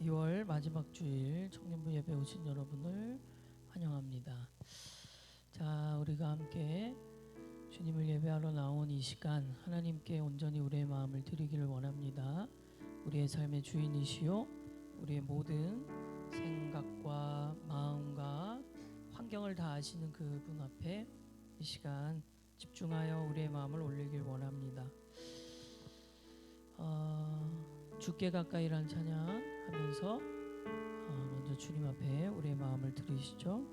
2월 마지막 주일 청년부 예배 오신 여러분을 환영합니다. 자, 우리가 함께 주님을 예배하러 나온 이 시간 하나님께 온전히 우리의 마음을 드리기를 원합니다. 우리의 삶의 주인이시요 우리의 모든 생각과 마음과 환경을 다 아시는 그분 앞에 이 시간 집중하여 우리의 마음을 올리길 원합니다. 주께 가까이란 찬양하면서 먼저 주님 앞에 우리의 마음을 드리시죠.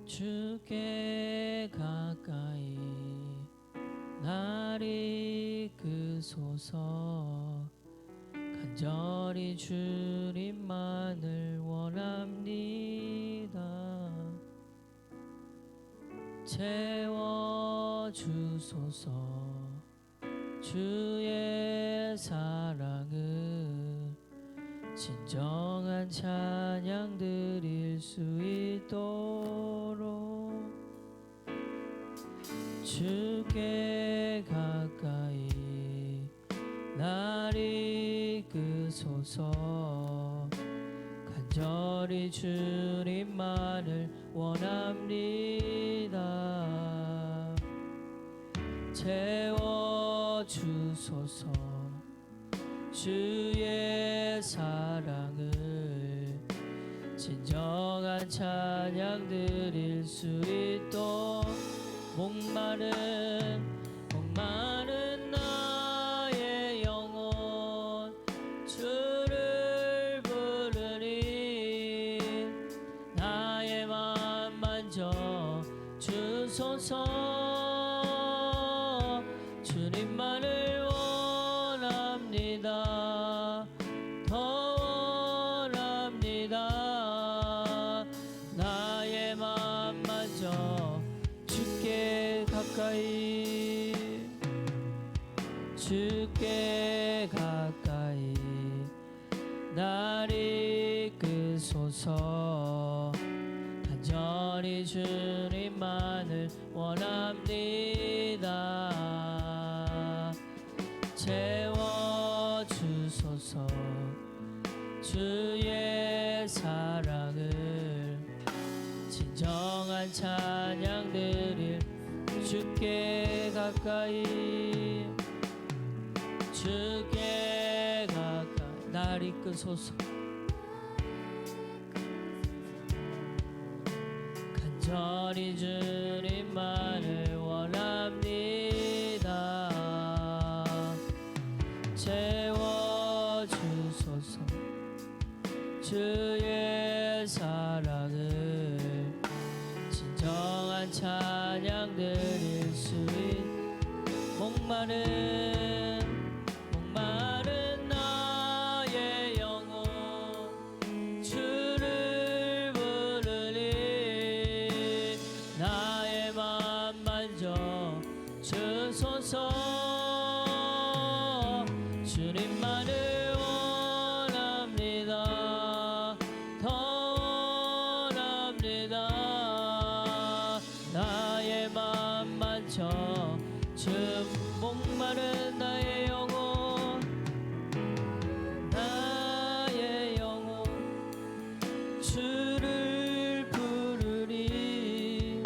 주께 가까이 날 이끄소서 간절히 주님만을 원합니다. 채워주소서 주의 사랑을 진정한 찬양 드릴 수 있도록 주께 가까이 날 이끄소서 간절히 주님만을 원합니다. 채워주소서 주의 사랑을 진정한 찬양 드릴 수 있도록 목마른 나의 영혼 주를 부르니 나의 맘 만져 주소서 주님만을 원합니다. 더 원합니다. 나의 맘 만져 주께 가까이 날 이끄소서 간절히 주님만을 원합니다. 채워주소서 주의 사랑을 진정한 찬양 드릴 주께 가까이 날 이끄소서 간절히 주님만을 원합니다. 채워주소서 주의 사랑을 진정한 찬양 드릴 수 있는 목마른 나의 영혼 주를 부르니 나의 맘 만져 주소서 주님만을 원합니다. 더 원합니다. 나의 맘 만져 주 목마른 나의 영혼 주를 부르니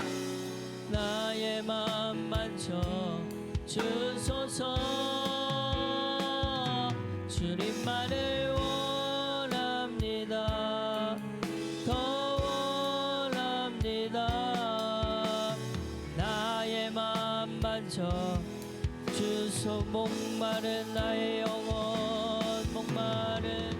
나의 맘 만져 주소서 주님만을 원합니다. 더 원합니다. 나의 맘 만져 주소 목마른 나의 영혼 목마른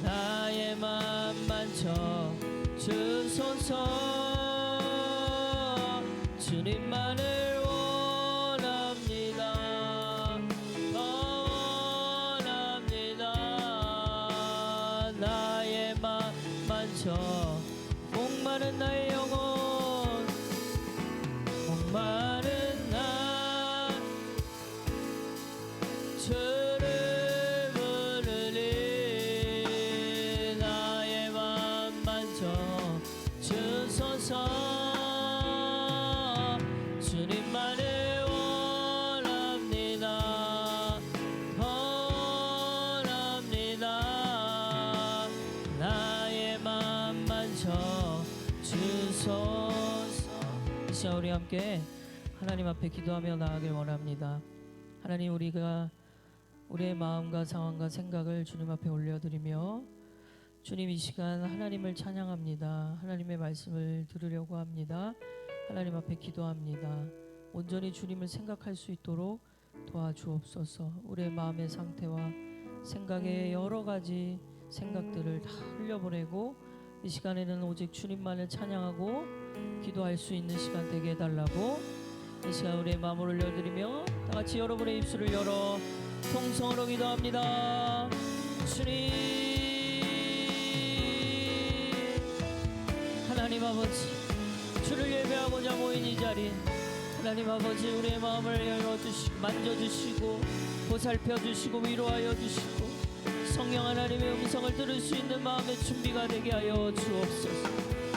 나의 맘 만져 주소서 주님만을 원합니다. 더 원합니다. 나의 맘 만져 목마른 나의 영혼 목마른 나 주를 부르니 주옵소서. 이 시간 우리 함께 하나님 앞에 기도하며 나아가길 원합니다. 하나님, 우리가 우리의 마음과 상황과 생각을 주님 앞에 올려드리며 주님, 이 시간 하나님을 찬양합니다. 하나님의 말씀을 들으려고 합니다. 하나님 앞에 기도합니다. 온전히 주님을 생각할 수 있도록 도와주옵소서. 우리의 마음의 상태와 생각의 여러 가지 생각들을 다 흘려보내고 이 시간에는 오직 주님만을 찬양하고 기도할 수 있는 시간 되게 해달라고 이 시간 우리의 마음을 올려드리며 다 같이 여러분의 입술을 열어 통성으로 기도합니다. 주님, 하나님 아버지, 주를 예배하고자 모인 이 자리, 하나님 아버지, 우리의 마음을 열어주시고 만져주시고 보살펴주시고 위로하여 주시고 성령 하나님의 음성을 들을 수 있는 마음의 준비가 되게 하여 주옵소서.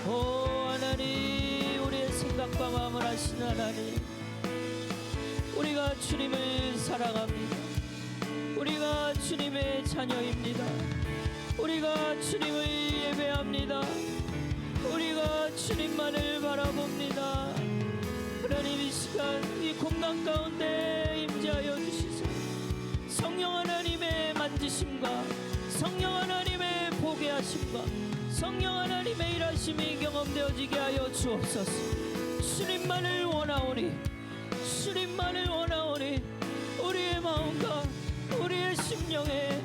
오 하나님, 우리의 생각과 마음을 아시는 하나님, 우리가 주님을 사랑합니다. 우리가 주님의 자녀입니다. 우리가 주님을 예배합니다. 우리가 주님만을 바라봅니다. 하나님, 이 시간 이 공간 가운데 임재하여 주시소. 성령 하나님의 만지심과 성령 하나님의 보게 하심과 성령 하나님의 일하심이 경험되어지게 하여 주옵소서. 주님만을 원하오니, 주님만을 원하오니, 우리의 마음과 우리의 심령에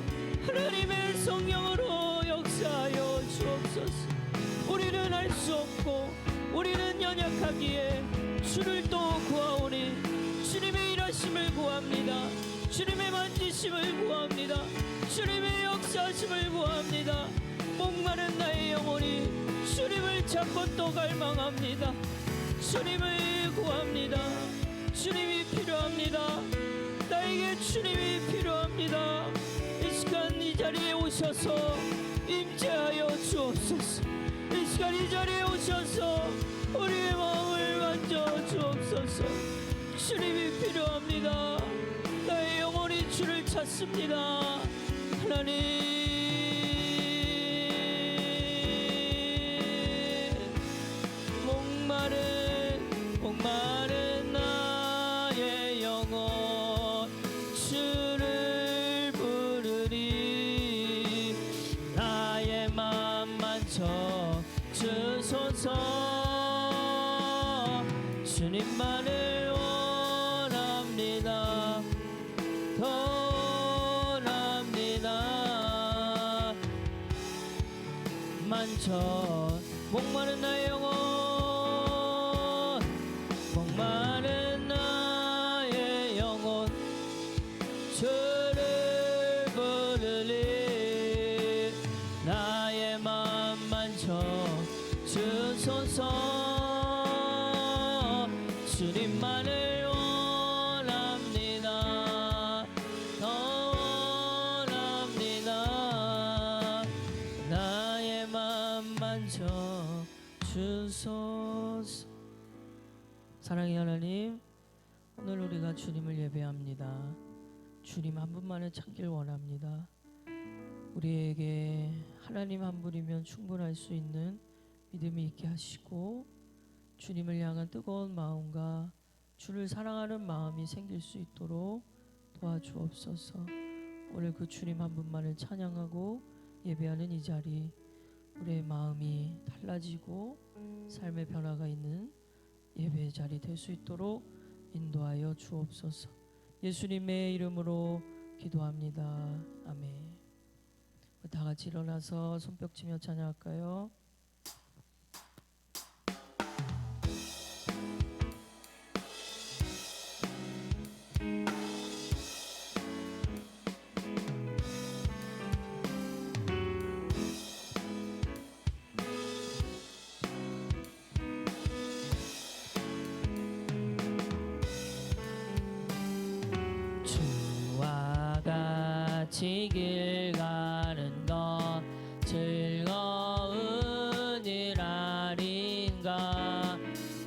하나님의 성령으로 역사하여 주옵소서. 우리는 알 수 없고 우리는 연약하기에 주를 또 구하오니 주님의 일하심을 구합니다. 주님의 만지심을 구합니다. 주님의 역사하심을 구합니다. 목마른 나의 영혼이 주님을 찾고 또 갈망합니다. 주님을 구합니다. 주님이 필요합니다. 나에게 주님이 필요합니다. 이 시간 이 자리에 오셔서 임재하여 주옵소서. 이 시간 이 자리에 오셔서 우리의 마음을 만져 주옵소서. 주님이 필요합니다. 나의 영혼이 주를 찾습니다. 하나님, 목마른 나의 영혼 주를 부르리. 나의 맘 만져 주소서. 주님만을 원합니다. 원합니다. 만져 목마른 나의 영혼, 목마른 나의 영혼 주를 부르리. 나의 맘 만져 주소서. 주님만을 원합니다. 원합니다. 나의 맘 만져 주소서. 사랑의 하나님, 오늘 우리가 주님을 예배합니다. 주님 한 분만을 찾길 원합니다. 우리에게 하나님 한 분이면 충분할 수 있는 믿음이 있게 하시고 주님을 향한 뜨거운 마음과 주를 사랑하는 마음이 생길 수 있도록 도와주옵소서. 오늘 그 주님 한 분만을 찬양하고 예배하는 이 자리, 우리의 마음이 달라지고 삶의 변화가 있는 예배의 자리 될 수 있도록 인도하여 주옵소서. 예수님의 이름으로 기도합니다. 아멘. 다 같이 일어나서 손뼉치며 찬양할까요? 같이 길 가는 것 즐거운 일 아닌가.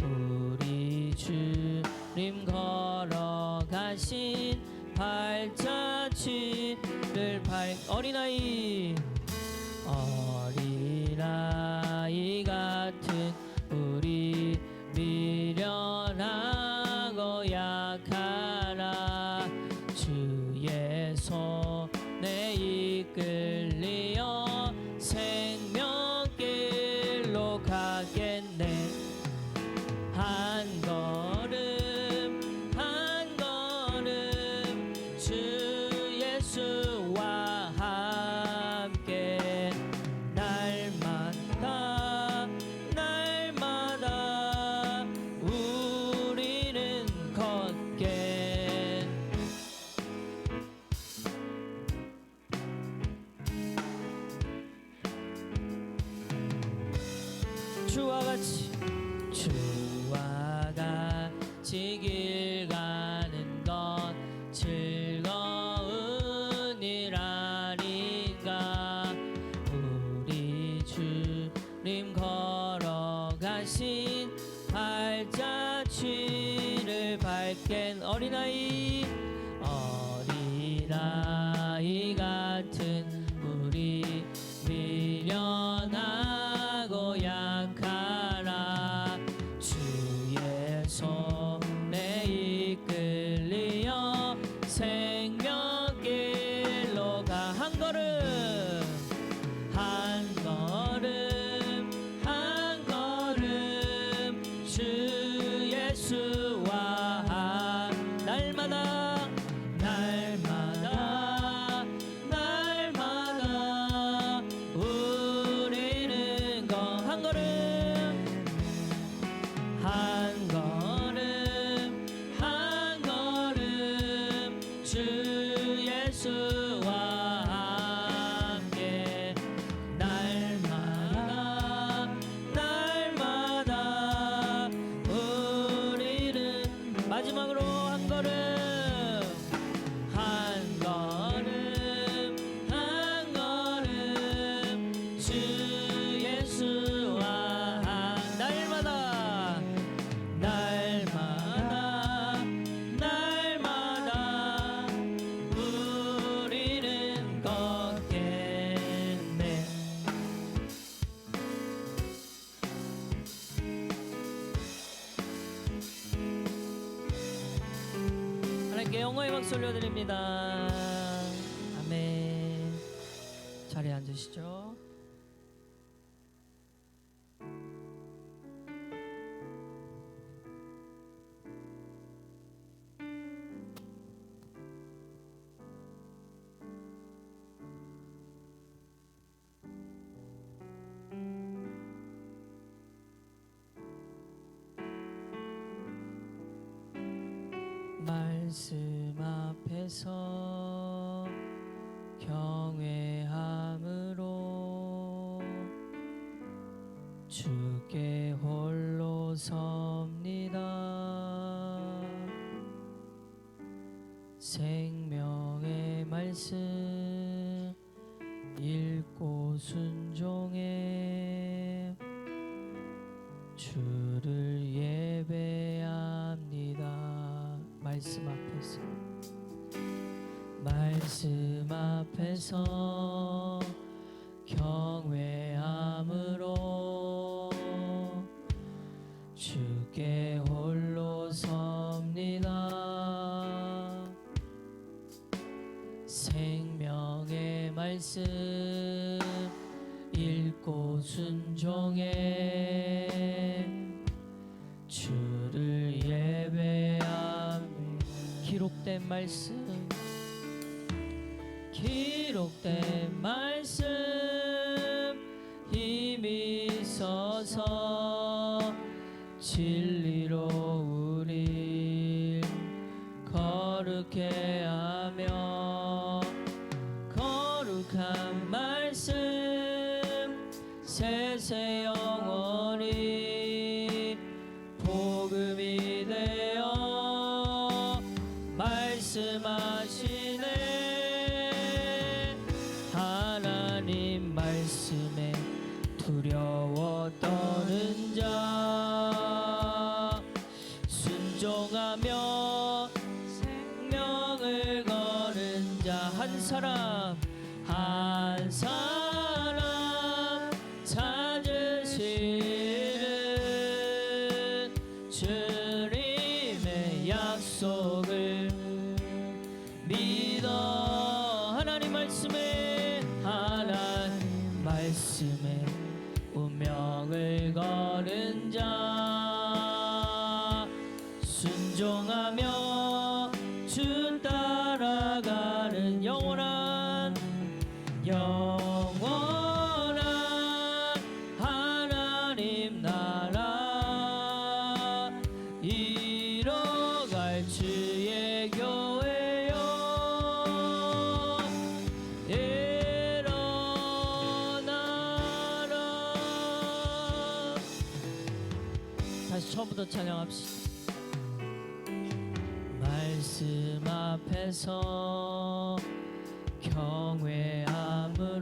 우리 주님 걸어가신 발자취를 어린아이 같은 우리 주와 같이 길 가는 건 즐거운 일 아닌가. 우리 주님 걸어가신 발자취를 밟겐 어린아이 같은 우리 미련하고 약하나 주의 손에 이끌리어 생명길로 가. 한 걸음 한 걸음 한 걸음 주 예수와 날마다 날마다 날마다 우리는 한 걸음 한 걸음 한 걸음 주 예수와 함께 날마다 날마다 우리는 마지막으로 한 걸음 한 걸음 한 걸음 주 예수와 날마다 날마다 날마다 우리는 걷겠네. 하나님께 영광의 박수 올려드립니다. 아멘. 자리에 앉으시죠. 말씀 앞에서 경외함으로 주께 홀로 섭니다. 생명의 말씀 읽고 순종해 주를 예배합니다. 말씀 앞에서 경외함으로 주께 홀로 섭니다. 생명의 말씀 읽고 순종해 주를 예배함. 기록된 말씀 힘이 있어서 진리로 우릴 거룩해 하며 거룩한 말씀 세세 영원히 복음이 되어 말씀하시네. 하나님 말씀에 두려워 떠는 자 순종하며 생명을 거는 자 한 사람 찾으시는 다시 처음부터 찬양합시다. 말씀 앞에서 경외함으로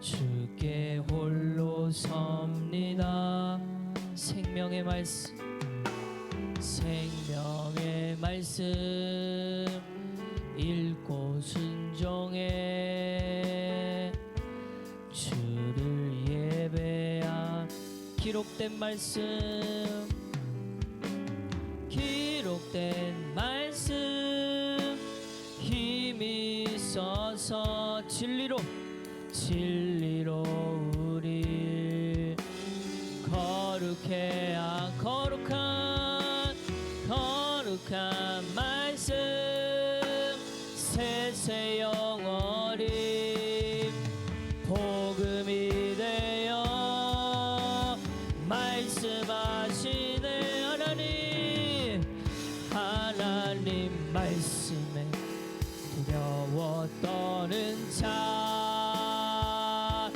주께 홀로 섭니다. 생명의 말씀 읽고 순종해 주를 예배하. 기록된 말씀 힘이 있어서 진리로 우리 거룩한 말씀 세세 영원히 복음이 되어 말씀하시네. 하나님 말씀에 두려워 떠는 자,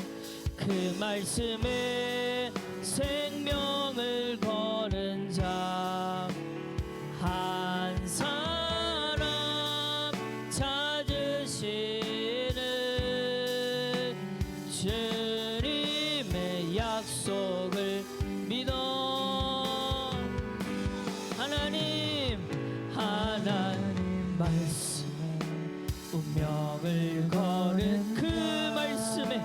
그 말씀에 생명을 거는 자 한 사람 찾으시는 주님의 약속을 믿어. 하나님 말씀에 운명을 거는 그 말씀에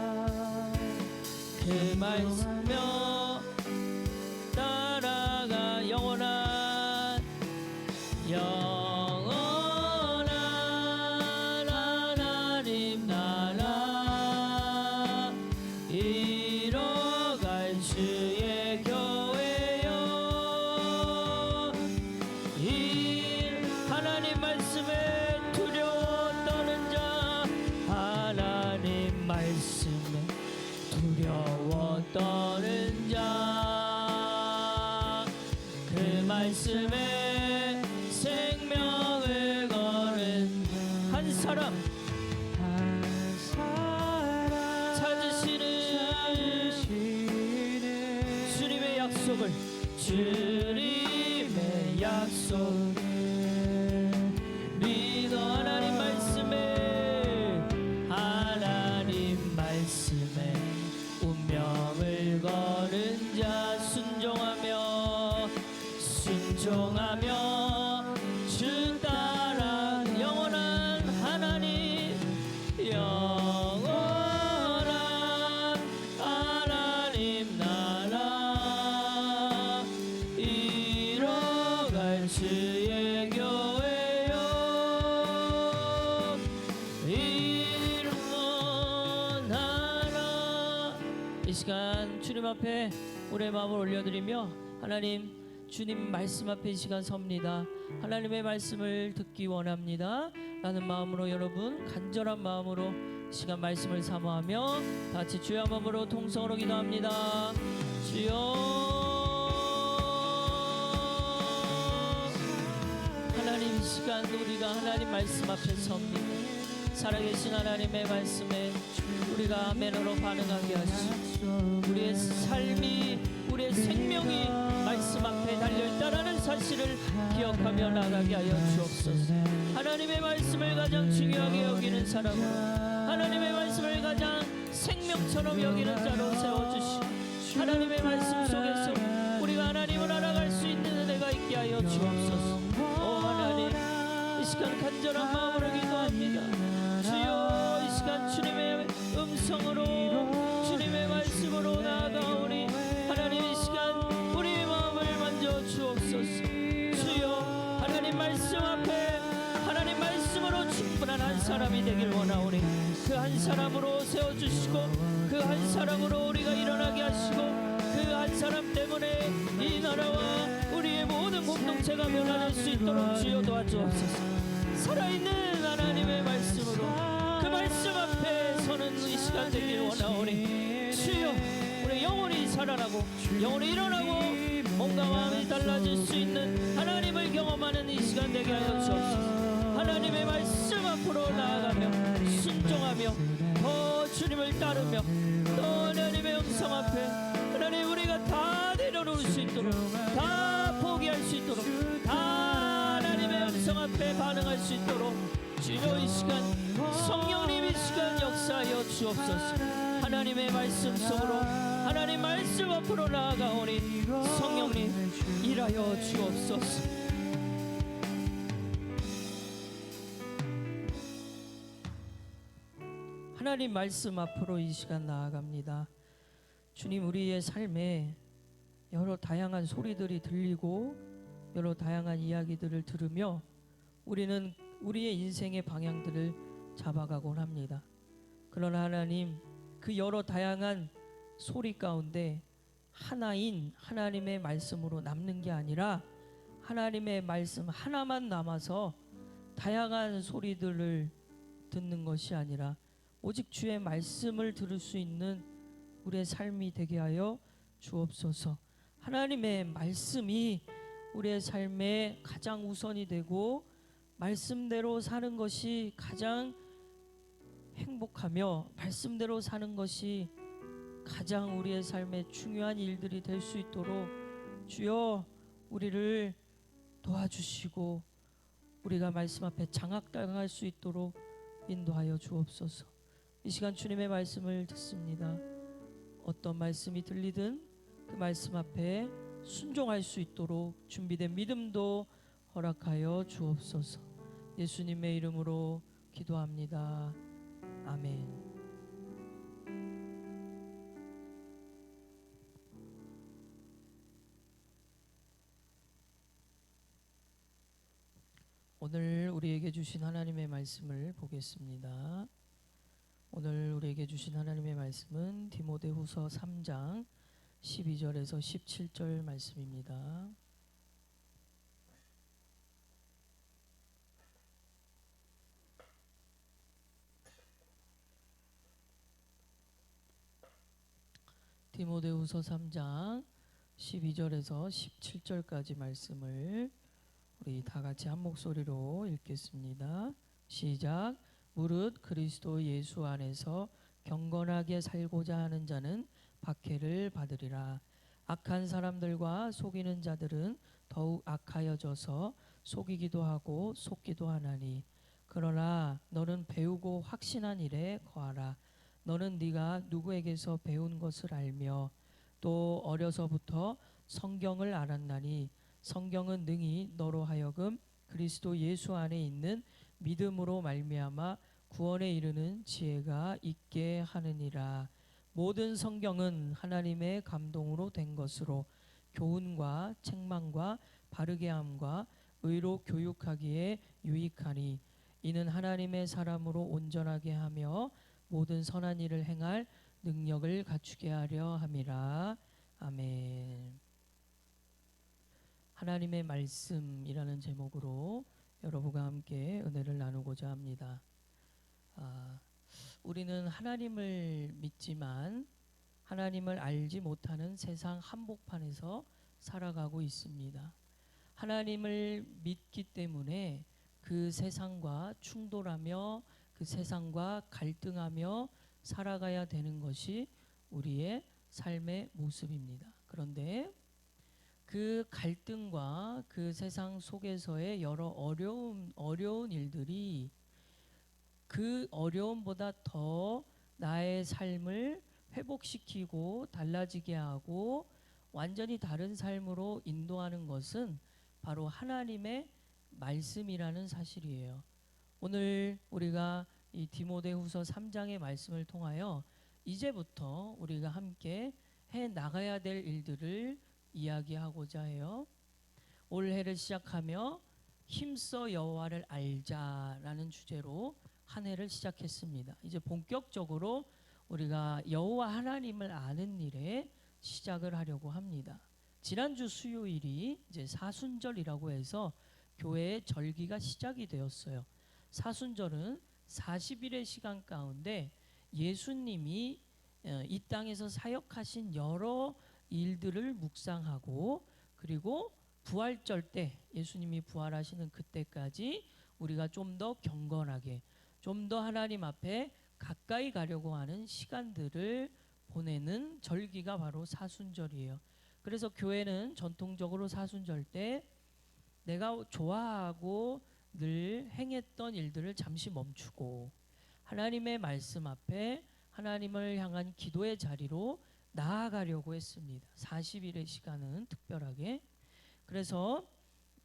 따라가 영원한 하나님 나라 이뤄갈 주의 교회여. 하나님 말씀에 두려워 떠는 자, 하나님 말씀에 두려워 떠는 자, 그 말씀에 생명을 거는 한 사람 찾으시는 주님의 약속을 믿어. 하나님 말씀에 운명을 거는 자 순종하며 주 따라 영원한 하나님 나라 이뤄갈 주의 교회여. 일어나라. 이 시간 주님 앞에 우리의 마음을 올려드리며 하나님 주님 말씀 앞에 이 시간 섭니다. 하나님의 말씀을 듣기 원합니다 라는 마음으로 여러분 간절한 마음으로 이 시간 말씀을 사모하며 다 같이 주의 마음으로 통성으로 기도합니다. 주여, 하나님 이 시간 우리가 하나님 말씀 앞에 섭니다. 살아계신 하나님의 말씀에 우리가 아멘으로 반응하게 하시고 우리의 삶이 우리의 생명이 말씀 앞에 달려있다라는 사실을 기억하며 나가게 하여 주옵소서. 하나님의 말씀을 가장 중요하게 여기는 사람으로, 하나님의 말씀을 가장 생명처럼 여기는 자로 세워주시고 하나님의 말씀 속에서 우리가 하나님을 알아갈 수 있는 은혜가 있게 하여 주옵소서. 오 하나님, 이 시간 간절한 마음으로 기도합니다. 주여, 이 시간 주님의 음성으로 주님의 말씀으로 나아가오니 하나님 이 시간 우리의 마음을 만져 주옵소서. 주여, 하나님 말씀 앞에 하나님 말씀으로 충분한 한 사람이 되길 원하오니 그 한 사람으로 세워주시고 그 한 사람으로 우리가 일어나게 하시고 그 한 사람 때문에 이 나라와 우리의 모든 공동체가 변화될 수 있도록 주여 도와주옵소서. 살아있는 하나님의 말씀으로 그 말씀 앞에 서는 이 시간 되길 원하오니 주여, 우리 영혼이 살아나고 영혼이 일어나고 몸과 마음이 달라질 수 있는 하나님을 경험하는 이 시간 되게 하여 주옵소서. 하나님의 말씀 앞으로 나아가며 순종하며 더 주님을 따르며 또 하나님의 음성 앞에 하나님 우리가 다 내려놓을 수 있도록, 다 포기할 수 있도록, 다 하나님의 음성 앞에 반응할 수 있도록 주여 이 시간 성령님 이 시간 역사하여 주옵소서. 하나님의 말씀 속으로 하나님 말씀 앞으로 나아가오니 성령님 일하여 주옵소서. 하나님 말씀 앞으로 이 시간 나아갑니다. 주님, 우리의 삶에 여러 다양한 소리들이 들리고 여러 다양한 이야기들을 들으며 우리는 우리의 인생의 방향들을 잡아가곤 합니다. 그러나 하나님, 그 여러 다양한 소리 가운데 하나인 하나님의 말씀으로 남는 게 아니라 하나님의 말씀 하나만 남아서 다양한 소리들을 듣는 것이 아니라 오직 주의 말씀을 들을 수 있는 우리의 삶이 되게 하여 주옵소서. 하나님의 말씀이 우리의 삶에 가장 우선이 되고 말씀대로 사는 것이 가장 행복하며 말씀대로 사는 것이 가장 우리의 삶에 중요한 일들이 될 수 있도록 주여 우리를 도와주시고 우리가 말씀 앞에 장악당할 수 있도록 인도하여 주옵소서. 이 시간 주님의 말씀을 듣습니다. 어떤 말씀이 들리든 그 말씀 앞에 순종할 수 있도록 준비된 믿음도 허락하여 주옵소서. 예수님의 이름으로 기도합니다. 아멘. 오늘 우리에게 주신 하나님의 말씀을 보겠습니다. 오늘 우리에게 주신 하나님의 말씀은 디모데후서 3장 12절에서 17절 말씀입니다. 디모데후서 3장 12절에서 17절까지 말씀을 우리 다 같이 한 목소리로 읽겠습니다. 시작. 무릇 그리스도 예수 안에서 경건하게 살고자 하는 자는 박해를 받으리라. 악한 사람들과 속이는 자들은 더욱 악하여져서 속이기도 하고 속기도 하나니 그러나 너는 배우고 확신한 일에 거하라. 너는 네가 누구에게서 배운 것을 알며 또 어려서부터 성경을 알았나니 성경은 능히 너로 하여금 그리스도 예수 안에 있는 믿음으로 말미암아 구원에 이르는 지혜가 있게 하느니라. 모든 성경은 하나님의 감동으로 된 것으로 교훈과 책망과 바르게 함과 의로 교육하기에 유익하니 이는 하나님의 사람으로 온전하게 하며 모든 선한 일을 행할 능력을 갖추게 하려 함이라. 아멘. 하나님의 말씀이라는 제목으로 여러분과 함께 은혜를 나누고자 합니다. 우리는 하나님을 믿지만 하나님을 알지 못하는 세상 한복판에서 살아가고 있습니다. 하나님을 믿기 때문에 그 세상과 충돌하며 그 세상과 갈등하며 살아가야 되는 것이 우리의 삶의 모습입니다. 그런데 그 갈등과 그 세상 속에서의 여러 어려운 일들이 그 어려움보다 더 나의 삶을 회복시키고 달라지게 하고 완전히 다른 삶으로 인도하는 것은 바로 하나님의 말씀이라는 사실이에요. 오늘 우리가 이 디모데후서 3장의 말씀을 통하여 이제부터 우리가 함께 해 나가야 될 일들을 이야기하고자 해요. 올해를 시작하며 힘써 여호와를 알자라는 주제로 한 해를 시작했습니다. 이제 본격적으로 우리가 여호와 하나님을 아는 일에 시작을 하려고 합니다. 지난주 수요일이 이제 사순절이라고 해서 교회의 절기가 시작이 되었어요. 사순절은 40일의 시간 가운데 예수님이 이 땅에서 사역하신 여러 일들을 묵상하고 그리고 부활절 때 예수님이 부활하시는 그때까지 우리가 좀 더 경건하게 좀 더 하나님 앞에 가까이 가려고 하는 시간들을 보내는 절기가 바로 사순절이에요. 그래서 교회는 전통적으로 사순절 때 내가 좋아하고 늘 행했던 일들을 잠시 멈추고 하나님의 말씀 앞에 하나님을 향한 기도의 자리로 나아가려고 했습니다. 40일의 시간은 특별하게. 그래서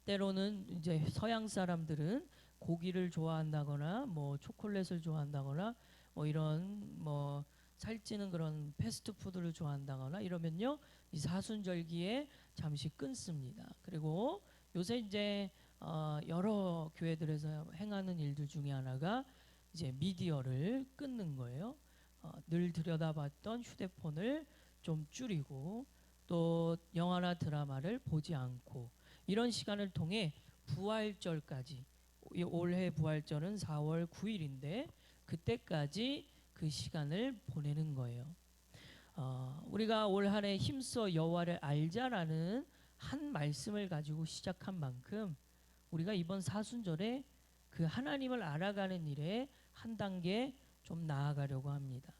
때로는 이제 서양 사람들은 고기를 좋아한다거나 뭐 초콜릿을 좋아한다거나 뭐 이런 뭐 살찌는 그런 패스트푸드를 좋아한다거나 이러면요, 이 사순절기에 잠시 끊습니다. 그리고 요새 이제 여러 교회들에서 행하는 일들 중에 하나가 이제 미디어를 끊는 거예요. 늘 들여다봤던 휴대폰을 좀 줄이고 또 영화나 드라마를 보지 않고 이런 시간을 통해 부활절까지, 올해 부활절은 4월 9일인데 그때까지 그 시간을 보내는 거예요. 우리가 올 한 해 힘써 여호와를 알자라는 한 말씀을 가지고 시작한 만큼 우리가 이번 사순절에 그 하나님을 알아가는 일에 한 단계 좀 나아가려고 합니다.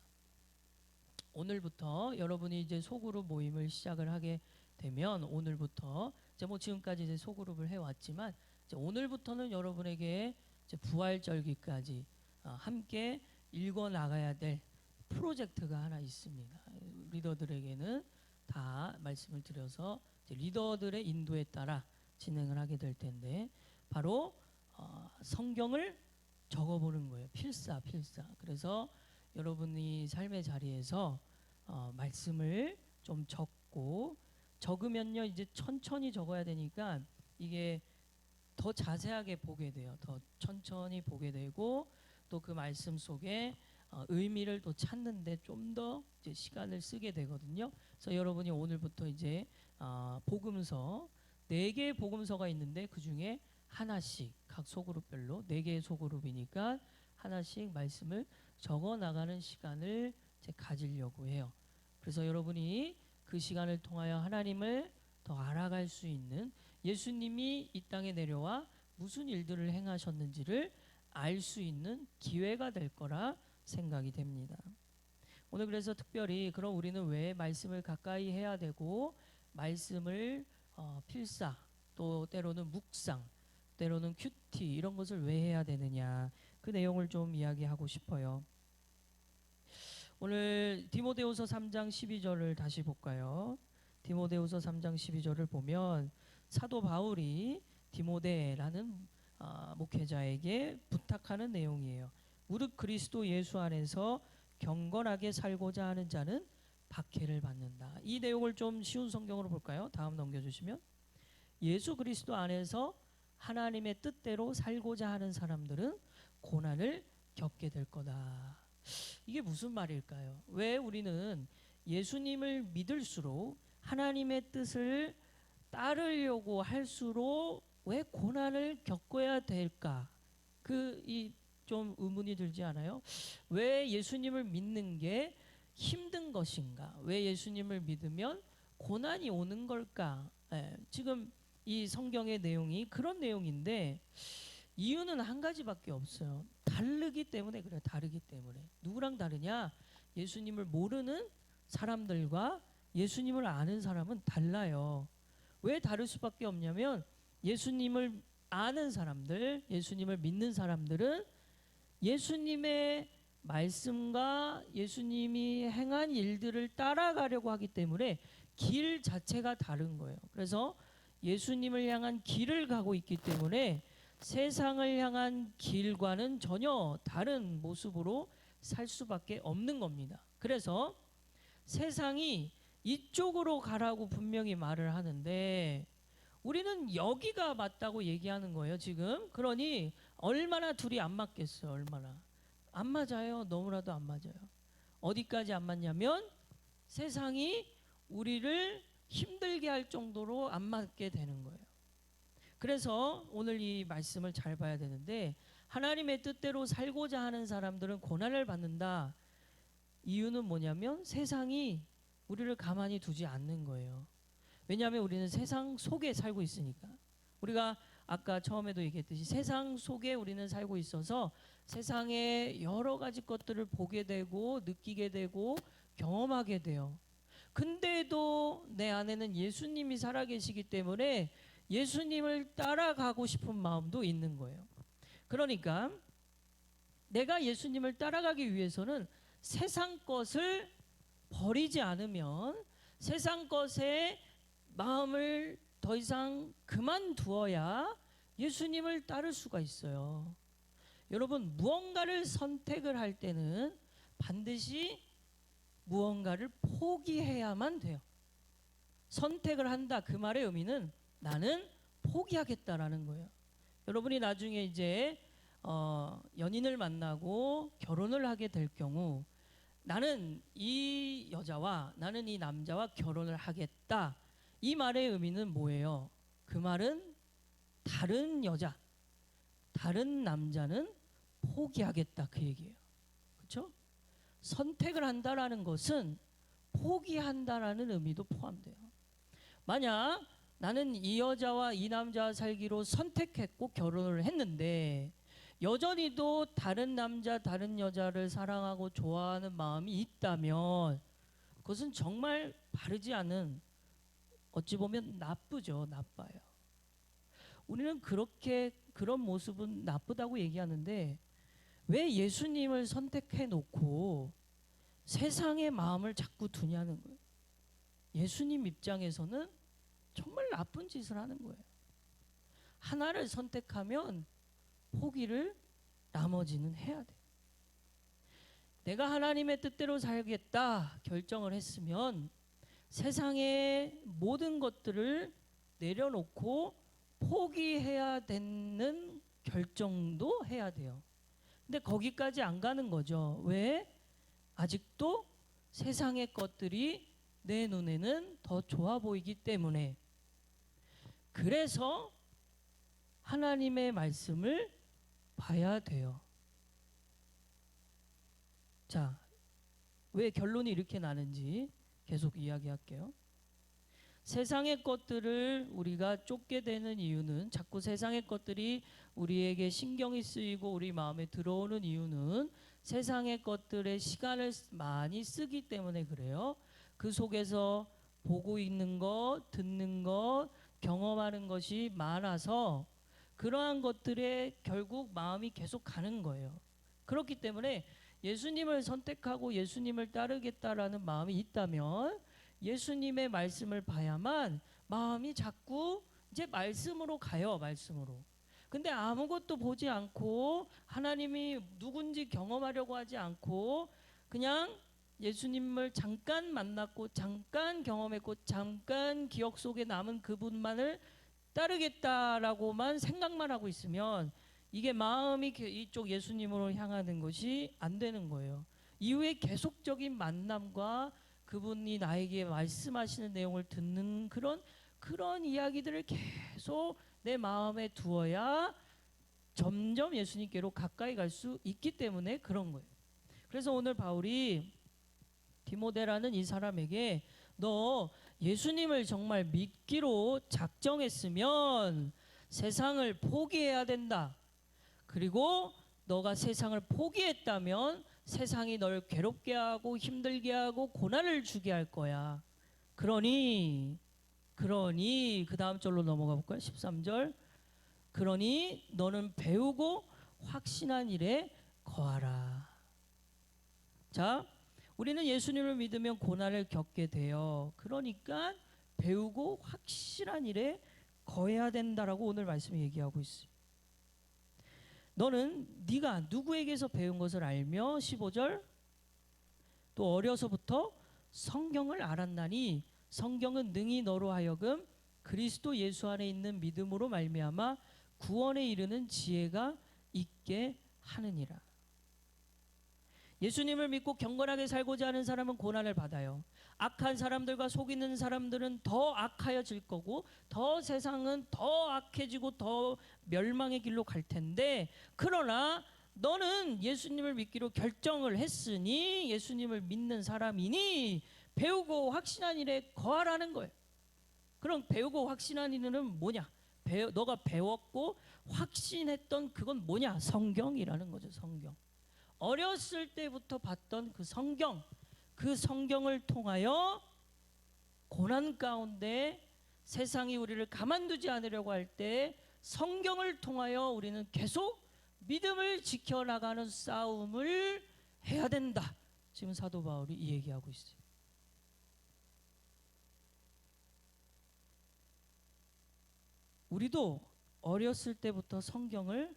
오늘부터 여러분이 이제 소그룹 모임을 시작을 하게 되면 오늘부터 이제 뭐 지금까지 이제 소그룹을 해왔지만 이제 오늘부터는 여러분에게 이제 부활절기까지 함께 읽어 나가야 될 프로젝트가 하나 있습니다. 리더들에게는 다 말씀을 드려서 이제 리더들의 인도에 따라 진행을 하게 될 텐데 바로 성경을 적어보는 거예요. 필사. 그래서 여러분이 삶의 자리에서 말씀을 좀 적고 적으면요 이제 천천히 적어야 되니까 이게 더 자세하게 보게 돼요. 더 천천히 보게 되고 또 그 말씀 속에 의미를 또 찾는데 좀 더 시간을 쓰게 되거든요. 그래서 여러분이 오늘부터 이제 복음서 4개의 복음서가 있는데 그 중에 하나씩 각 소그룹별로 4개의 소그룹이니까 하나씩 말씀을 적어 나가는 시간을 가지려고 해요. 그래서 여러분이 그 시간을 통하여 하나님을 더 알아갈 수 있는, 예수님이 이 땅에 내려와 무슨 일들을 행하셨는지를 알 수 있는 기회가 될 거라 생각이 됩니다. 오늘 그래서 특별히 그럼 우리는 왜 말씀을 가까이 해야 되고 말씀을 필사 또 때로는 묵상 때로는 큐티 이런 것을 왜 해야 되느냐, 그 내용을 좀 이야기하고 싶어요. 오늘 디모데후서 3장 12절을 다시 볼까요? 디모데후서 3장 12절을 보면 사도 바울이 디모데라는 목회자에게 부탁하는 내용이에요. 무릇 그리스도 예수 안에서 경건하게 살고자 하는 자는 박해를 받는다. 이 내용을 좀 쉬운 성경으로 볼까요? 다음 넘겨주시면 예수 그리스도 안에서 하나님의 뜻대로 살고자 하는 사람들은 고난을 겪게 될 거다. 이게 무슨 말일까요? 왜 우리는 예수님을 믿을수록 하나님의 뜻을 따르려고 할수록 왜 고난을 겪어야 될까? 좀 의문이 들지 않아요? 왜 예수님을 믿는 게 힘든 것인가? 왜 예수님을 믿으면 고난이 오는 걸까? 지금 이 성경의 내용이 그런 내용인데 이유는 한 가지밖에 없어요. 다르기 때문에 그래요. 다르기 때문에. 누구랑 다르냐? 예수님을 모르는 사람들과 예수님을 아는 사람은 달라요. 왜 다를 수밖에 없냐면 예수님을 아는 사람들, 예수님을 믿는 사람들은 예수님의 말씀과 예수님이 행한 일들을 따라가려고 하기 때문에 길 자체가 다른 거예요. 그래서 예수님을 향한 길을 가고 있기 때문에 세상을 향한 길과는 전혀 다른 모습으로 살 수밖에 없는 겁니다. 그래서 세상이 이쪽으로 가라고 분명히 말을 하는데 우리는 여기가 맞다고 얘기하는 거예요 지금. 그러니 얼마나 둘이 안 맞겠어요. 얼마나 안 맞아요. 너무나도 안 맞아요. 어디까지 안 맞냐면 세상이 우리를 힘들게 할 정도로 안 맞게 되는 거예요. 그래서 오늘 이 말씀을 잘 봐야 되는데 하나님의 뜻대로 살고자 하는 사람들은 고난을 받는다. 이유는 뭐냐면 세상이 우리를 가만히 두지 않는 거예요. 왜냐하면 우리는 세상 속에 살고 있으니까. 우리가 아까 처음에도 얘기했듯이 세상 속에 우리는 살고 있어서 세상의 여러 가지 것들을 보게 되고 느끼게 되고 경험하게 돼요. 근데도 내 안에는 예수님이 살아계시기 때문에 예수님을 따라가고 싶은 마음도 있는 거예요. 그러니까 내가 예수님을 따라가기 위해서는 세상 것을 버리지 않으면, 세상 것에 마음을 더 이상 그만두어야 예수님을 따를 수가 있어요. 여러분, 무언가를 선택을 할 때는 반드시 무언가를 포기해야만 돼요. 선택을 한다, 그 말의 의미는 나는 포기하겠다라는 거예요. 여러분이 나중에 이제 연인을 만나고 결혼을 하게 될 경우, 나는 이 여자와 나는 이 남자와 결혼을 하겠다, 이 말의 의미는 뭐예요? 그 말은 다른 여자, 다른 남자는 포기하겠다, 그 얘기예요. 그렇죠? 선택을 한다라는 것은 포기한다라는 의미도 포함돼요. 만약 나는 이 여자와 이 남자와 살기로 선택했고 결혼을 했는데 여전히도 다른 남자, 다른 여자를 사랑하고 좋아하는 마음이 있다면 그것은 정말 바르지 않은, 어찌 보면 나쁘죠. 나빠요. 우리는 그런 모습은 나쁘다고 얘기하는데 왜 예수님을 선택해 놓고 세상의 마음을 자꾸 두냐는 거예요. 예수님 입장에서는 정말 나쁜 짓을 하는 거예요. 하나를 선택하면 포기를 나머지는 해야 돼. 내가 하나님의 뜻대로 살겠다 결정을 했으면 세상의 모든 것들을 내려놓고 포기해야 되는 결정도 해야 돼요. 근데 거기까지 안 가는 거죠. 왜? 아직도 세상의 것들이 내 눈에는 더 좋아 보이기 때문에. 그래서 하나님의 말씀을 봐야 돼요. 자, 왜 결론이 이렇게 나는지 계속 이야기할게요. 세상의 것들을 우리가 쫓게 되는 이유는, 자꾸 세상의 것들이 우리에게 신경이 쓰이고 우리 마음에 들어오는 이유는 세상의 것들에 시간을 많이 쓰기 때문에 그래요. 그 속에서 보고 있는 것, 듣는 것, 경험하는 것이 많아서 그러한 것들에 결국 마음이 계속 가는 거예요. 그렇기 때문에 예수님을 선택하고 예수님을 따르겠다라는 마음이 있다면 예수님의 말씀을 봐야만 마음이 자꾸 이제 말씀으로 가요. 말씀으로. 근데 아무것도 보지 않고 하나님이 누군지 경험하려고 하지 않고 그냥 예수님을 잠깐 만났고 잠깐 경험했고 잠깐 기억 속에 남은 그분만을 따르겠다라고만 생각만 하고 있으면 이게 마음이 이쪽 예수님으로 향하는 것이 안 되는 거예요. 이후에 계속적인 만남과 그분이 나에게 말씀하시는 내용을 듣는 그런 이야기들을 계속 내 마음에 두어야 점점 예수님께로 가까이 갈 수 있기 때문에 그런 거예요. 그래서 오늘 바울이 디모데라는 이 사람에게 너 예수님을 정말 믿기로 작정했으면 세상을 포기해야 된다. 그리고 너가 세상을 포기했다면 세상이 널 괴롭게 하고 힘들게 하고 고난을 주게 할 거야. 그러니 그 다음 절로 넘어가 볼까요? 13절. 그러니 너는 배우고 확신한 일에 거하라. 자, 우리는 예수님을 믿으면 고난을 겪게 돼요. 그러니까 배우고 확실한 일에 거해야 된다라고 오늘 말씀이 얘기하고 있어요. 너는 네가 누구에게서 배운 것을 알며 15절 또 어려서부터 성경을 알았나니 성경은 능히 너로 하여금 그리스도 예수 안에 있는 믿음으로 말미암아 구원에 이르는 지혜가 있게 하느니라. 예수님을 믿고 경건하게 살고자 하는 사람은 고난을 받아요. 악한 사람들과 속이는 사람들은 더 악하여질 거고 더 세상은 더 악해지고 더 멸망의 길로 갈 텐데, 그러나 너는 예수님을 믿기로 결정을 했으니 예수님을 믿는 사람이니 배우고 확신한 일에 거하라는 거예요. 그럼 배우고 확신한 일은 뭐냐? 너가 배웠고 확신했던 그건 뭐냐? 성경이라는 거죠. 성경. 어렸을 때부터 봤던 그 성경, 그 성경을 통하여 고난 가운데 세상이 우리를 가만두지 않으려고 할 때 성경을 통하여 우리는 계속 믿음을 지켜나가는 싸움을 해야 된다. 지금 사도 바울이 이 얘기하고 있어요. 우리도 어렸을 때부터 성경을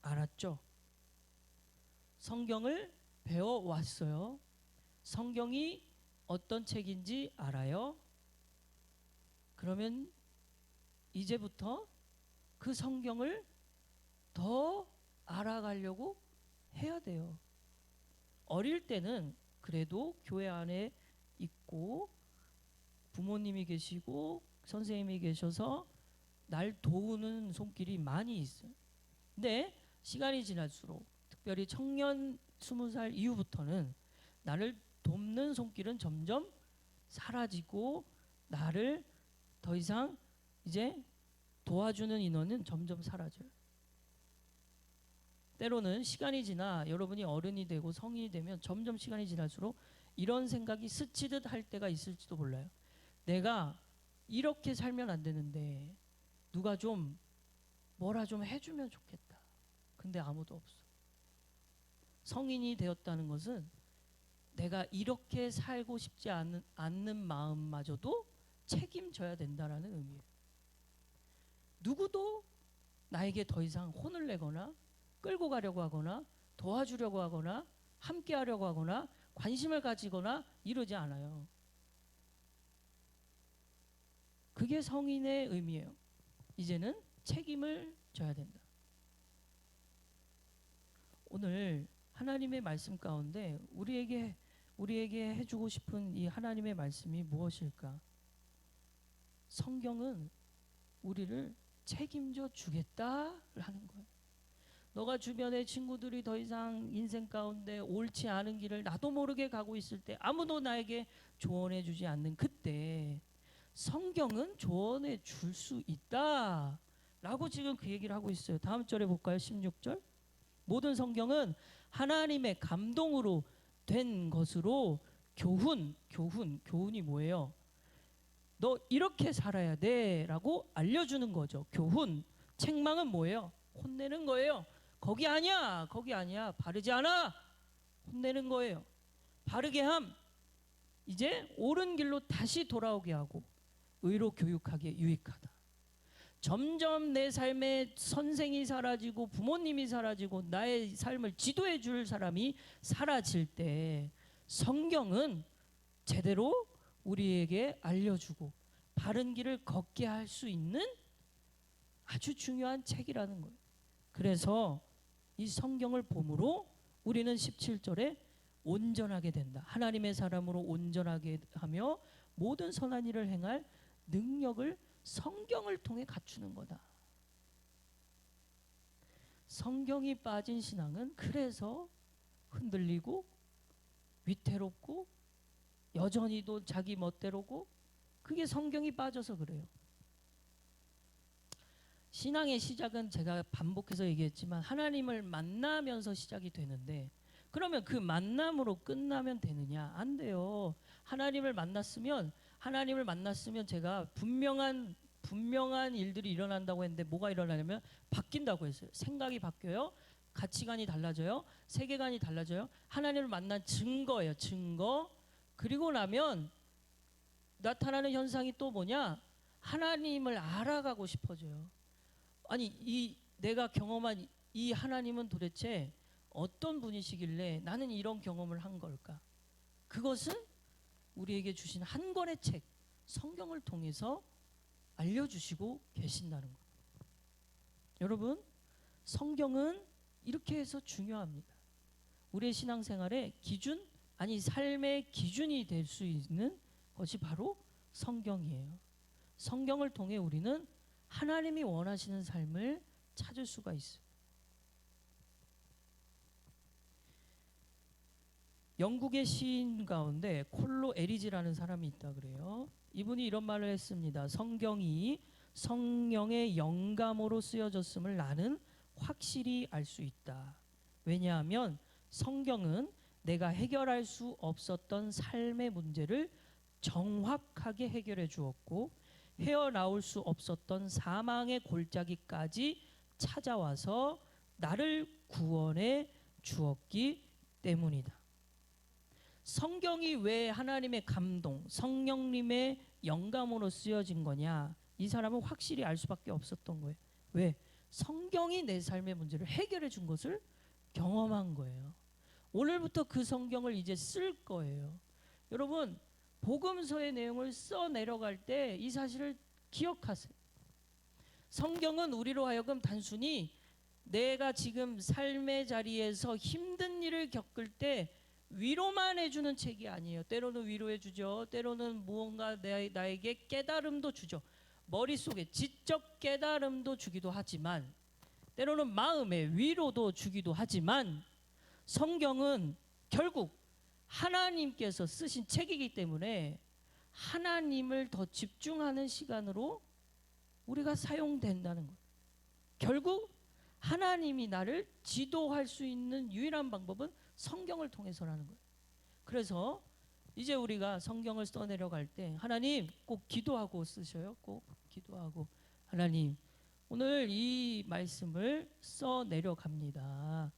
알았죠. 성경을 배워왔어요. 성경이 어떤 책인지 알아요. 그러면 이제부터 그 성경을 더 알아가려고 해야 돼요. 어릴 때는 그래도 교회 안에 있고 부모님이 계시고 선생님이 계셔서 날 도우는 손길이 많이 있어요. 근데 시간이 지날수록 특별히 청년 20살 이후부터는 나를 돕는 손길은 점점 사라지고 나를 더 이상 이제 도와주는 인원은 점점 사라져요. 때로는 시간이 지나 여러분이 어른이 되고 성인이 되면 점점 시간이 지날수록 이런 생각이 스치듯 할 때가 있을지도 몰라요. 내가 이렇게 살면 안 되는데 누가 좀 뭐라 좀 해주면 좋겠다. 근데 아무도 없어. 성인이 되었다는 것은 내가 이렇게 살고 싶지 않는 마음마저도 책임져야 된다라는 의미예요. 누구도 나에게 더 이상 혼을 내거나 끌고 가려고 하거나 도와주려고 하거나 함께 하려고 하거나 관심을 가지거나 이러지 않아요. 그게 성인의 의미예요. 이제는 책임을 져야 된다. 오늘 하나님의 말씀 가운데 우리에게 해주고 싶은 이 하나님의 말씀이 무엇일까? 성경은 우리를 책임져 주겠다를 하는 거예요. 너가 주변의 친구들이 더 이상 인생 가운데 옳지 않은 길을 나도 모르게 가고 있을 때 아무도 나에게 조언해 주지 않는 그때 성경은 조언해 줄 수 있다 라고 지금 그 얘기를 하고 있어요. 다음 절에 볼까요? 16절. 모든 성경은 하나님의 감동으로 된 것으로 교훈이 뭐예요? 너 이렇게 살아야 돼 라고 알려주는 거죠. 교훈. 책망은 뭐예요? 혼내는 거예요. 거기 아니야 바르지 않아, 혼내는 거예요. 바르게 함, 이제 옳은 길로 다시 돌아오게 하고 의로 교육하기에 유익하다. 점점 내 삶에 선생이 사라지고 부모님이 사라지고 나의 삶을 지도해 줄 사람이 사라질 때 성경은 제대로 우리에게 알려주고 바른 길을 걷게 할 수 있는 아주 중요한 책이라는 거예요. 그래서 이 성경을 봄으로 우리는 17절에 온전하게 된다. 하나님의 사람으로 온전하게 하며 모든 선한 일을 행할 능력을 성경을 통해 갖추는 거다. 성경이 빠진 신앙은 그래서 흔들리고 위태롭고 여전히도 자기 멋대로고 그게 성경이 빠져서 그래요. 신앙의 시작은 제가 반복해서 얘기했지만 하나님을 만나면서 시작이 되는데 그러면 그 만남으로 끝나면 되느냐? 안 돼요. 하나님을 만났으면 제가 분명한 일들이 일어난다고 했는데 뭐가 일어나냐면 바뀐다고 했어요. 생각이 바뀌어요. 가치관이 달라져요. 세계관이 달라져요. 하나님을 만난 증거예요. 증거. 그리고 나면 나타나는 현상이 또 뭐냐? 하나님을 알아가고 싶어져요. 아니 내가 경험한 이 하나님은 도대체 어떤 분이시길래 나는 이런 경험을 한 걸까? 그것은 우리에게 주신 한 권의 책 성경을 통해서 알려주시고 계신다는 거예요. 여러분, 성경은 이렇게 해서 중요합니다. 우리의 신앙생활의 기준, 아니 삶의 기준이 될 수 있는 것이 바로 성경이에요. 성경을 통해 우리는 하나님이 원하시는 삶을 찾을 수가 있어요. 영국의 시인 가운데 콜로 에리지라는 사람이 있다 그래요. 이분이 이런 말을 했습니다. 성경이 성령의 영감으로 쓰여졌음을 나는 확실히 알 수 있다. 왜냐하면 성경은 내가 해결할 수 없었던 삶의 문제를 정확하게 해결해 주었고 헤어나올 수 없었던 사망의 골짜기까지 찾아와서 나를 구원해 주었기 때문이다. 성경이 왜 하나님의 감동, 성령님의 영감으로 쓰여진 거냐? 이 사람은 확실히 알 수밖에 없었던 거예요. 왜? 성경이 내 삶의 문제를 해결해 준 것을 경험한 거예요. 오늘부터 그 성경을 이제 쓸 거예요. 여러분, 복음서의 내용을 써 내려갈 때 이 사실을 기억하세요. 성경은 우리로 하여금 단순히 내가 지금 삶의 자리에서 힘든 일을 겪을 때 위로만 해주는 책이 아니에요. 때로는 위로해 주죠. 때로는 무언가 나에게 깨달음도 주죠. 머릿속에 지적 깨달음도 주기도 하지만 때로는 마음의 위로도 주기도 하지만 성경은 결국 하나님께서 쓰신 책이기 때문에 하나님을 더 집중하는 시간으로 우리가 사용된다는 거예요. 결국 하나님이 나를 지도할 수 있는 유일한 방법은 성경을 통해서라는 거예요. 그래서 이제 우리가 성경을 써내려갈 때 하나님 꼭 기도하고 쓰셔요. 꼭 기도하고 하나님 오늘 이 말씀을 써내려갑니다.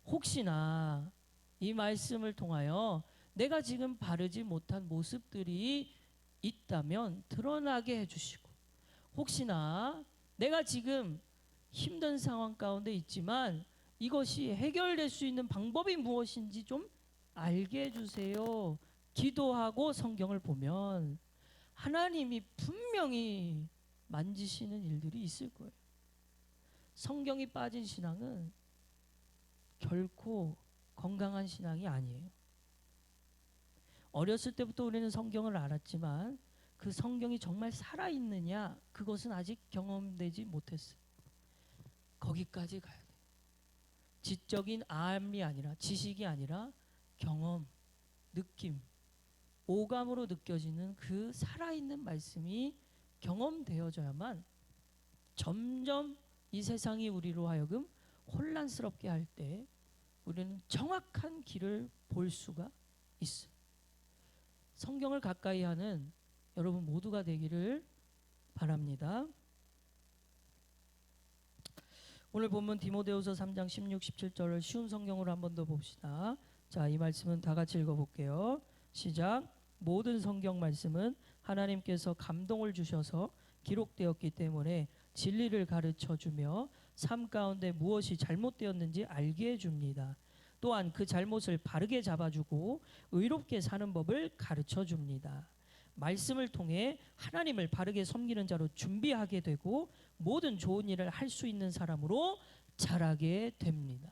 혹시나 이 말씀을 통하여 내가 지금 바르지 못한 모습들이 있다면 드러나게 해주시고 혹시나 내가 지금 힘든 상황 가운데 있지만 이것이 해결될 수 있는 방법이 무엇인지 좀 알게 해주세요. 기도하고 성경을 보면 하나님이 분명히 만지시는 일들이 있을 거예요. 성경이 빠진 신앙은 결코 건강한 신앙이 아니에요. 어렸을 때부터 우리는 성경을 알았지만 그 성경이 정말 살아있느냐 그것은 아직 경험되지 못했어요. 거기까지 가야 돼요. 지적인 암이 아니라 지식이 아니라 경험, 느낌, 오감으로 느껴지는 그 살아있는 말씀이 경험되어져야만 점점 이 세상이 우리로 하여금 혼란스럽게 할 때 우리는 정확한 길을 볼 수가 있어요. 성경을 가까이 하는 여러분 모두가 되기를 바랍니다. 오늘 본문 디모데후서 3장 16, 17절을 쉬운 성경으로 한 번 더 봅시다. 자, 이 말씀은 다 같이 읽어볼게요. 시작. 모든 성경 말씀은 하나님께서 감동을 주셔서 기록되었기 때문에 진리를 가르쳐주며 삶 가운데 무엇이 잘못되었는지 알게 해줍니다. 또한 그 잘못을 바르게 잡아주고 의롭게 사는 법을 가르쳐줍니다. 말씀을 통해 하나님을 바르게 섬기는 자로 준비하게 되고 모든 좋은 일을 할 수 있는 사람으로 자라게 됩니다.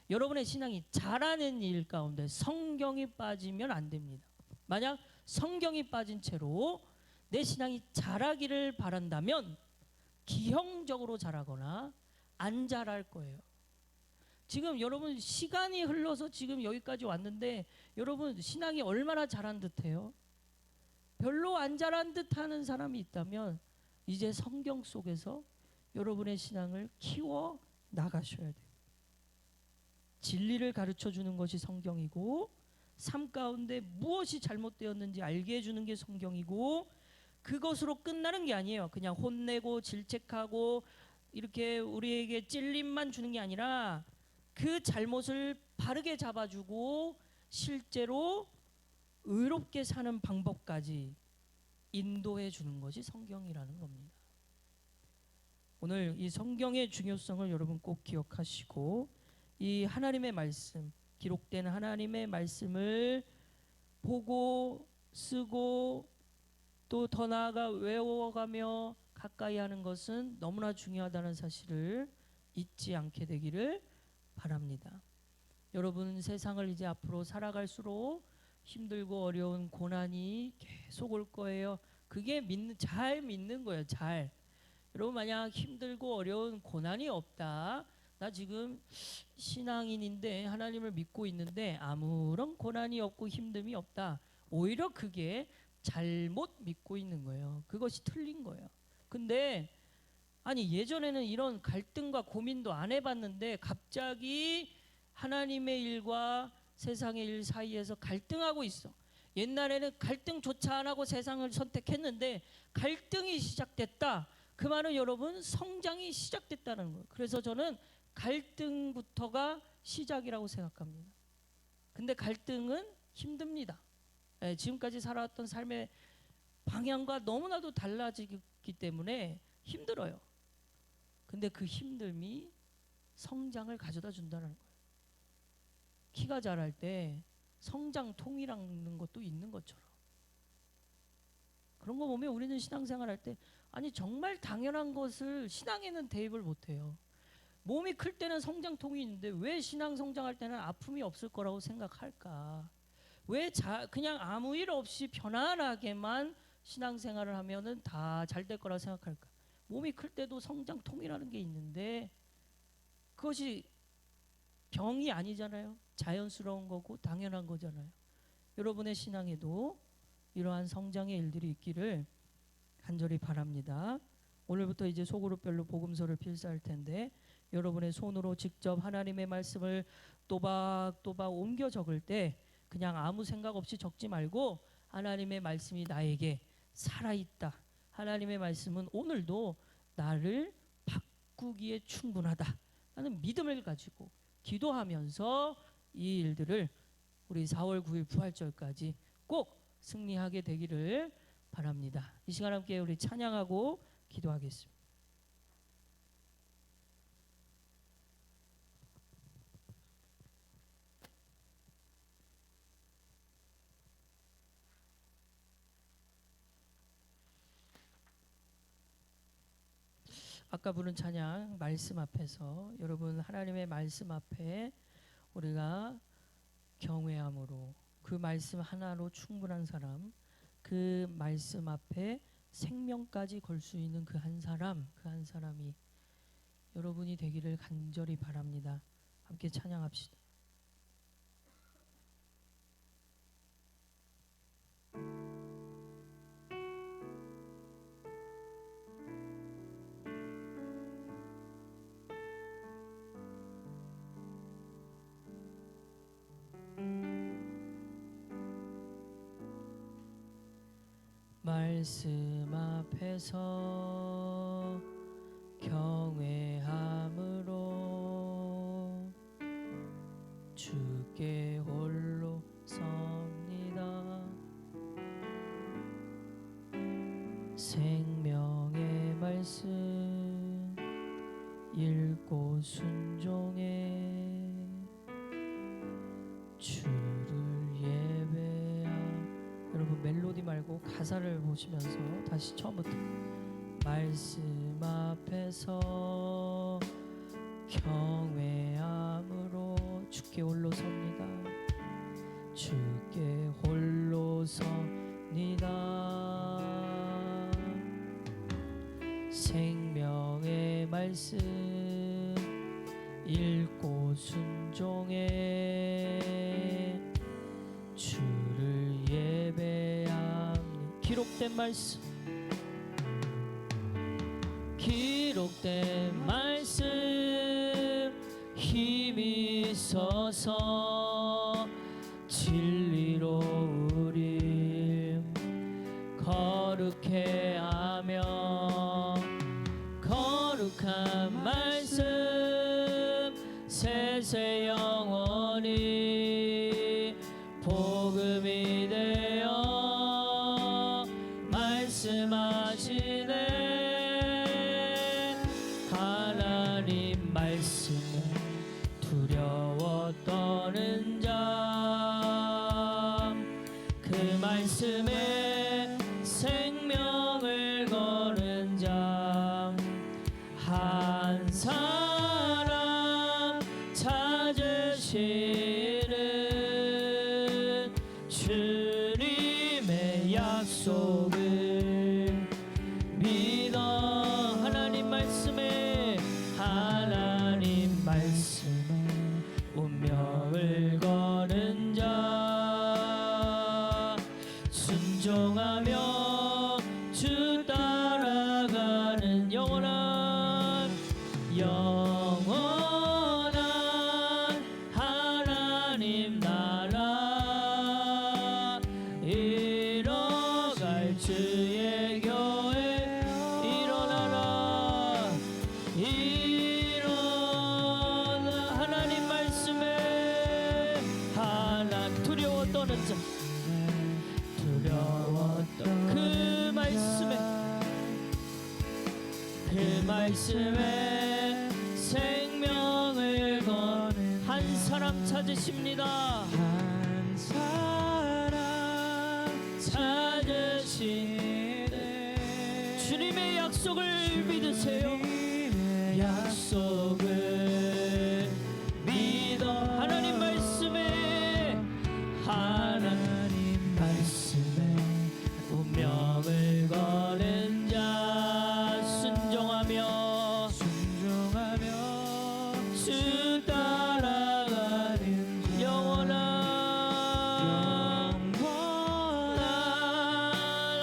여러분의 신앙이 자라는 일 가운데 성경이 빠지면 안 됩니다. 만약 성경이 빠진 채로 내 신앙이 자라기를 바란다면 기형적으로 자라거나 안 자랄 거예요. 지금 여러분 시간이 흘러서 지금 여기까지 왔는데 여러분 신앙이 얼마나 자란 듯해요? 별로 안 자란 듯하는 사람이 있다면 이제 성경 속에서 여러분의 신앙을 키워 나가셔야 돼요. 진리를 가르쳐 주는 것이 성경이고 삶 가운데 무엇이 잘못되었는지 알게 해주는 게 성경이고 그것으로 끝나는 게 아니에요. 그냥 혼내고 질책하고 이렇게 우리에게 찔림만 주는 게 아니라 그 잘못을 바르게 잡아주고 실제로 의롭게 사는 방법까지 인도해 주는 것이 성경이라는 겁니다. 오늘 이 성경의 중요성을 여러분 꼭 기억하시고 이 하나님의 말씀, 기록된 하나님의 말씀을 보고 쓰고 또 더 나아가 외워가며 가까이 하는 것은 너무나 중요하다는 사실을 잊지 않게 되기를 바랍니다. 여러분 세상을 이제 앞으로 살아갈수록 힘들고 어려운 고난이 계속 올 거예요. 그게 잘 믿는 거예요. 잘. 여러분 만약 힘들고 어려운 고난이 없다. 나 지금 신앙인인데 하나님을 믿고 있는데 아무런 고난이 없고 힘듦이 없다. 오히려 그게 잘못 믿고 있는 거예요. 그것이 틀린 거예요. 근데 아니 예전에는 이런 갈등과 고민도 안 해봤는데 갑자기 하나님의 일과 세상의 일 사이에서 갈등하고 있어. 옛날에는 갈등조차 안 하고 세상을 선택했는데 갈등이 시작됐다. 그 말은 여러분 성장이 시작됐다는 거예요. 그래서 저는 갈등부터가 시작이라고 생각합니다. 근데 갈등은 힘듭니다. 지금까지 살아왔던 삶의 방향과 너무나도 달라지기 때문에 힘들어요. 근데 그 힘듦이 성장을 가져다 준다는 거예요. 키가 자랄 때 성장통이라는 것도 있는 것처럼 그런 거 보면 우리는 신앙생활 할 때 아니 정말 당연한 것을 신앙에는 대입을 못해요. 몸이 클 때는 성장통이 있는데 왜 신앙 성장할 때는 아픔이 없을 거라고 생각할까? 왜 그냥 아무 일 없이 편안하게만 신앙생활을 하면은 다 잘 될 거라고 생각할까? 몸이 클 때도 성장통이라는 게 있는데 그것이 병이 아니잖아요. 자연스러운 거고 당연한 거잖아요. 여러분의 신앙에도 이러한 성장의 일들이 있기를 간절히 바랍니다. 오늘부터 이제 소그룹별로 복음서를 필사할 텐데 여러분의 손으로 직접 하나님의 말씀을 또박또박 옮겨 적을 때 그냥 아무 생각 없이 적지 말고 하나님의 말씀이 나에게 살아있다. 하나님의 말씀은 오늘도 나를 바꾸기에 충분하다. 라는 믿음을 가지고 기도하면서 이 일들을 우리 4월 9일 부활절까지 꼭 승리하게 되기를 바랍니다. 이 시간 함께 우리 찬양하고 기도하겠습니다. 아까 부른 찬양 말씀 앞에서 여러분 하나님의 말씀 앞에 우리가 경외함으로 그 말씀 하나로 충분한 사람, 그 말씀 앞에 생명까지 걸 수 있는 그 한 사람, 그 한 사람이 여러분이 되기를 간절히 바랍니다. 함께 찬양합시다. 말씀 앞에서 경외함으로 주께 홀로 섭니다. 생명의 말씀 읽고 순종해 주를 예배하. 여러분 멜로디 말고 가사를 보시면서 다시 처음부터 말씀 앞에서 경외함으로 주께 홀로 섭니다. 주께 홀로 섭니다. 생명의 말씀 읽고 순종해 주를 예배합니다. 기록된 말씀 기록된 말씀 힘이 있어서 진리로 우리 거룩해 하며 거룩한 말씀 세세 영원히 복음이 되어 말씀하시네. 하나님 말씀에 두려워 떠는 자 그 말씀에 생명을 거는 자 한 사람 찾으시는 주님의 약속을 믿어. 하나님 말씀에 운명을 거는 자 순종하며 주 따라가 두려워하는 자, 두려웠던 그 말씀에 생명을 거는 한 사람 찾으십니다. 한 사람 찾으시네. 주님의 약속을 믿으세요. 약속을 믿어. 하나님 말씀에 운명을 거는 자, 순종하며 주 따라가는 영원한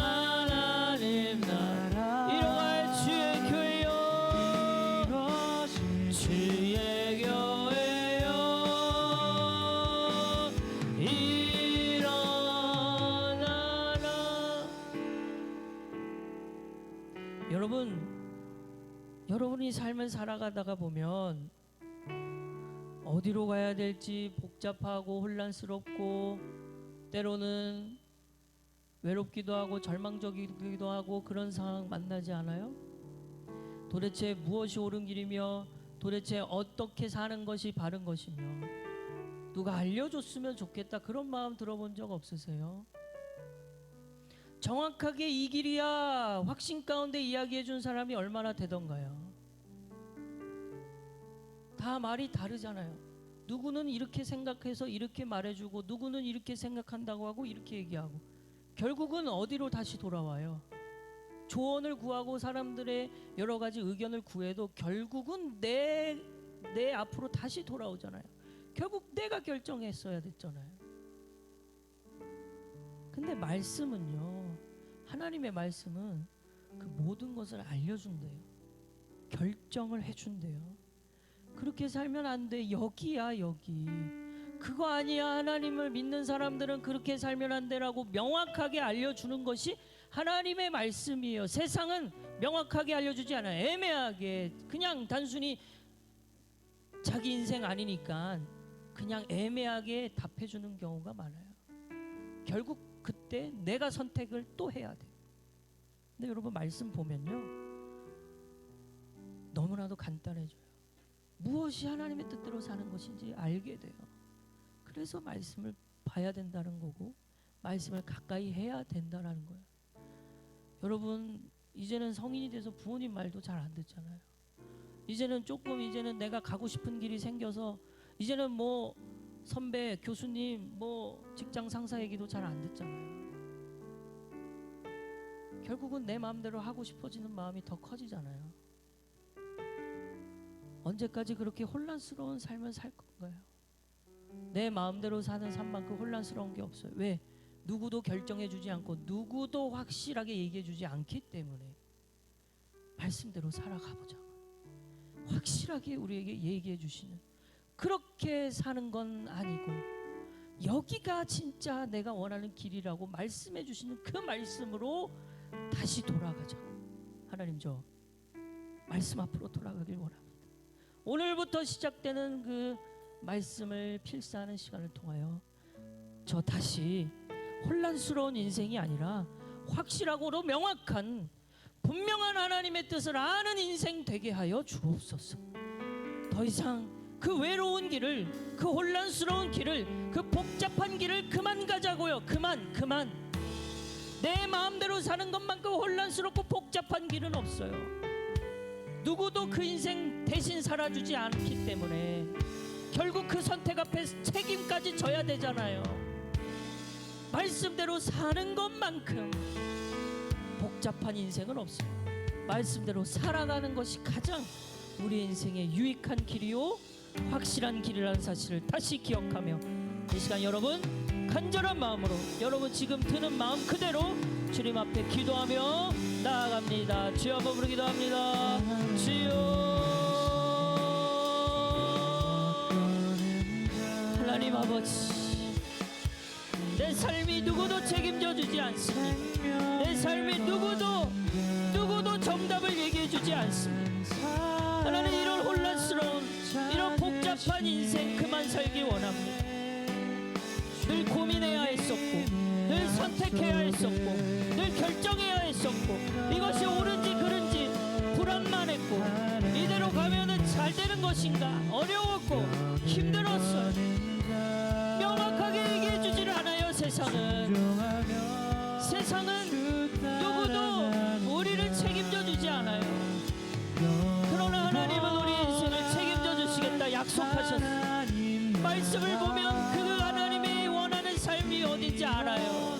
하나님 나라 이뤄갈 주의 교회요, 주의 교회요, 일어나라. 여러분이 삶을 살아가다가 보면 어디로 가야 될지 복잡하고 혼란스럽고 때로는 외롭기도 하고 절망적이기도 하고 그런 상황 만나지 않아요? 도대체 무엇이 옳은 길이며 도대체 어떻게 사는 것이 바른 것이며 누가 알려줬으면 좋겠다, 그런 마음 들어본 적 없으세요? 정확하게 이 길이야 확신 가운데 이야기해 준 사람이 얼마나 되던가요? 다 말이 다르잖아요. 누구는 이렇게 생각해서 이렇게 말해주고 누구는 이렇게 생각한다고 하고 이렇게 얘기하고 결국은 어디로 다시 돌아와요? 조언을 구하고 사람들의 여러 가지 의견을 구해도 결국은 내 앞으로 다시 돌아오잖아요. 결국 내가 결정했어야 됐잖아요. 근데 말씀은요, 하나님의 말씀은 그 모든 것을 알려준대요. 결정을 해준대요. 그렇게 살면 안 돼. 여기야, 여기. 그거 아니야. 하나님을 믿는 사람들은 그렇게 살면 안 되라고 명확하게 알려주는 것이 하나님의 말씀이에요. 세상은 명확하게 알려주지 않아요. 애매하게 그냥 단순히 자기 인생 아니니까 그냥 애매하게 답해주는 경우가 많아요. 결국 그때 내가 선택을 또 해야 돼. 근데 여러분 말씀 보면요, 너무나도 간단해져요. 무엇이 하나님의 뜻대로 사는 것인지 알게 돼요. 그래서 말씀을 봐야 된다는 거고 말씀을 가까이 해야 된다는 거예요. 여러분 이제는 성인이 돼서 부모님 말도 잘 안 듣잖아요. 이제는 내가 가고 싶은 길이 생겨서 이제는 뭐 선배, 교수님, 뭐 직장 상사 얘기도 잘 안 듣잖아요. 결국은 내 마음대로 하고 싶어지는 마음이 더 커지잖아요. 언제까지 그렇게 혼란스러운 삶을 살 건가요? 내 마음대로 사는 삶만큼 혼란스러운 게 없어요. 왜? 누구도 결정해주지 않고 누구도 확실하게 얘기해주지 않기 때문에 말씀대로 살아가보자. 확실하게 우리에게 얘기해주시는, 그렇게 사는 건 아니고 여기가 진짜 내가 원하는 길이라고 말씀해주시는 그 말씀으로 다시 돌아가자. 하나님, 저 말씀 앞으로 돌아가길 원합니다. 오늘부터 시작되는 그 말씀을 필사하는 시간을 통하여 저 다시 혼란스러운 인생이 아니라 확실하고도 명확한 분명한 하나님의 뜻을 아는 인생 되게 하여 주옵소서. 더 이상 그 외로운 길을, 그 혼란스러운 길을, 그 복잡한 길을 그만 가자고요. 그만. 내 마음대로 사는 것만큼 혼란스럽고 복잡한 길은 없어요. 누구도 그 인생 대신 살아주지 않기 때문에 결국 그 선택 앞에 책임까지 져야 되잖아요. 말씀대로 사는 것만큼 복잡한 인생은 없어요. 말씀대로 살아가는 것이 가장 우리 인생의 유익한 길이요 확실한 길이라는 사실을 다시 기억하며 이 시간 여러분 간절한 마음으로 여러분 지금 드는 마음 그대로 주님 앞에 기도하며 나아갑니다. 주여 한번 부르기도 합니다. 주여. 하나님 아버지, 내 삶이 누구도 책임져 주지 않습니다. 내 삶이 누구도 정답을 얘기해 주지 않습니다. 하나님, 이런 혼란스러운 이런 복잡한 인생 그만 살기 원합니다. 늘 고민해야 했었고, 늘 선택해야 했었고, 늘 결정해야 했었고, 이것이 옳은지 그른지 불안만했고, 이대로 가면은 잘 되는 것인가 어려웠고 힘들었어요. 명확하게 얘기해 주지를 않아요. 세상은 누구도 우리를 책임져 주지 않아요. 그러나 하나님은 우리 인생을 책임져 주시겠다 약속하셨어요. 말씀을 보면 그 하나님이 원하는 삶이 어딘지 알아요.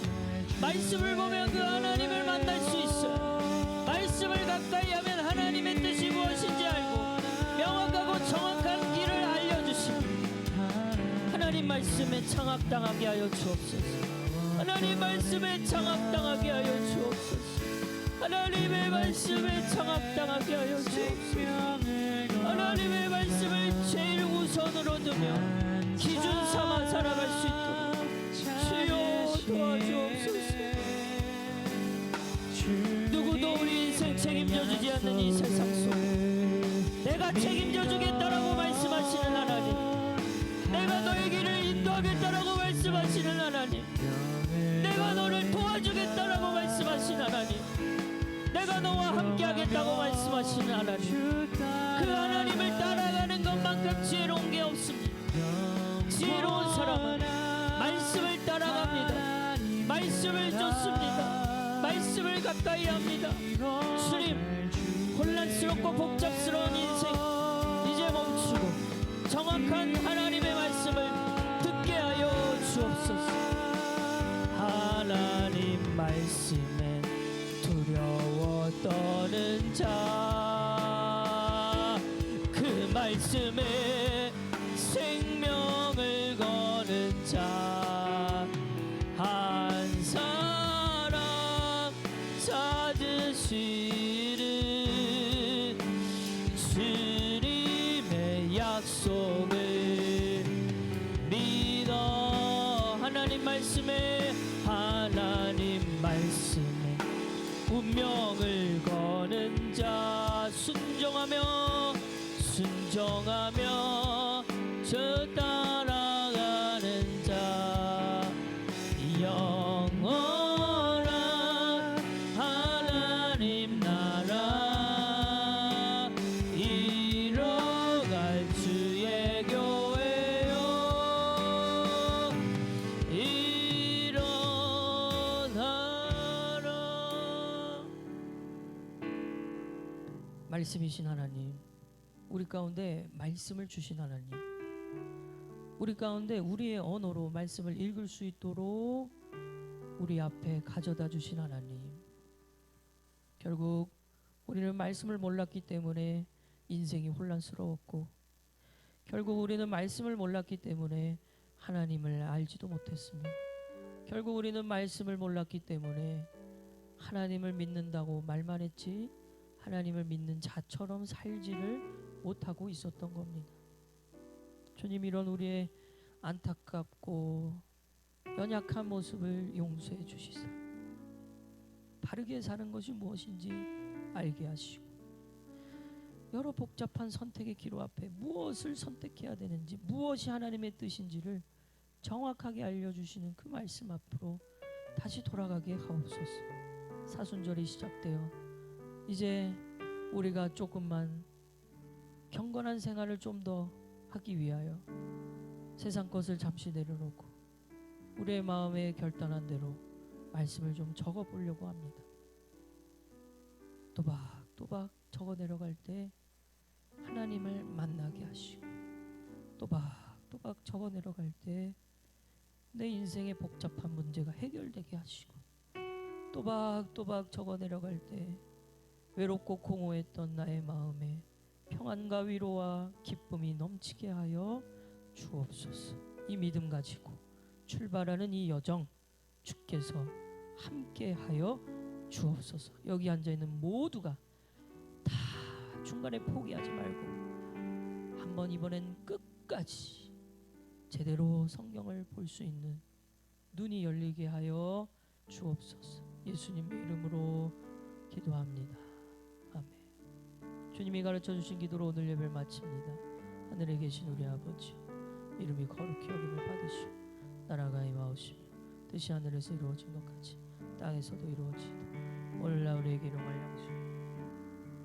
말씀을 보면 그 하나님을 만날 수 있어요. 말씀을 가까이 하면 하나님의 뜻이 무엇인지 알고 명확하고 정확한 길을 알려주시고, 하나님 말씀에 장악당하게 하여 주옵소서. 하나님 말씀에 장악당하게 하여 주옵소서. 하나님의 말씀에 장악당하게 하여 주옵소서. 하나님의 말씀을 제일 우선으로 두며 기준 삼아 살아갈 수 있도록 주여 도와주옵소서. 누구도 우리 인생 책임져 주지 않는 이 세상 속에 내가 책임져 주겠다라고 말씀하시는 하나님, 내가 너의 길을 인도하겠다라고 말씀하시는 하나님, 내가 너를 도와주겠다라고 말씀하시는 하나님, 내가 너와 함께하겠다고 말씀하시는 하나님, 그 하나님을 따라가는 것만큼 지혜로운 게 없습니다. 지혜로운 사람은 말씀을 따라갑니다. 말씀을 쫓습니다. 말씀을 가까이 합니다. 주님, 혼란스럽고 복잡스러운 인생 이제 멈추고 정확한 하나님의 말씀을 듣게 하여 주옵소서. 하나님 말씀에 두려워 떠는 자, 그 말씀에 생명을 거는 자 한 사람 찾으시는 주님의 약속을 믿어. 하나님 말씀에 운명을 거는 자, 순종하며 저 따라가는 자, 영원한 하나님 나라 이뤄갈 주의 교회요 일어나라. 말씀이신 하나님, 우리 가운데 말씀을 주신 하나님, 우리 가운데 우리의 언어로 말씀을 읽을 수 있도록 우리 앞에 가져다 주신 하나님, 결국 우리는 말씀을 몰랐기 때문에 인생이 혼란스러웠고, 결국 우리는 말씀을 몰랐기 때문에 하나님을 알지도 못했으며, 결국 우리는 말씀을 몰랐기 때문에 하나님을 믿는다고 말만 했지 하나님을 믿는 자처럼 살지를 못하고 있었던 겁니다. 주님, 이런 우리의 안타깝고 연약한 모습을 용서해 주시사 바르게 사는 것이 무엇인지 알게 하시고, 여러 복잡한 선택의 기로 앞에 무엇을 선택해야 되는지, 무엇이 하나님의 뜻인지를 정확하게 알려주시는 그 말씀 앞으로 다시 돌아가게 하옵소서. 사순절이 시작되어 이제 우리가 조금만 경건한 생활을 좀 더 하기 위하여 세상 것을 잠시 내려놓고 우리의 마음에 결단한 대로 말씀을 좀 적어 보려고 합니다. 또박또박 적어 내려갈 때 하나님을 만나게 하시고, 또박또박 적어 내려갈 때 내 인생의 복잡한 문제가 해결되게 하시고, 또박또박 적어 내려갈 때 외롭고 공허했던 나의 마음에 평안과 위로와 기쁨이 넘치게 하여 주옵소서. 이 믿음 가지고 출발하는 이 여정 주께서 함께 하여 주옵소서. 여기 앉아있는 모두가 다 중간에 포기하지 말고 한번 이번엔 끝까지 제대로 성경을 볼 수 있는 눈이 열리게 하여 주옵소서. 예수님의 이름으로 기도합니다. 아멘. 주님이 가르쳐 주신 기도로 오늘 예배를 마칩니다. 하늘에 계신 우리 아버지, 이름이 거룩히 여김을 받으시오. 나라가 임하옵시며 뜻이 하늘에서 이루어진 것 같이 땅에서도 이루어지이다. 오늘날 우리에게 일용할 양식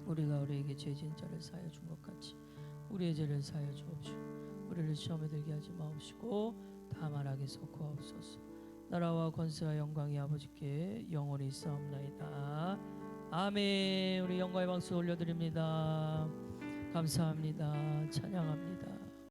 우리가 우리에게 죄진 자를 사하여 준 것 같이 우리의 죄를 사하여 주옵시고 우리를 시험에 들게 하지 마옵시고 다만 악에서 구하옵소서. 나라와 권세와 영광이 아버지께 영원히 있사옵나이다. 아멘. 우리 영광의 박수 올려드립니다. 감사합니다. 찬양합니다.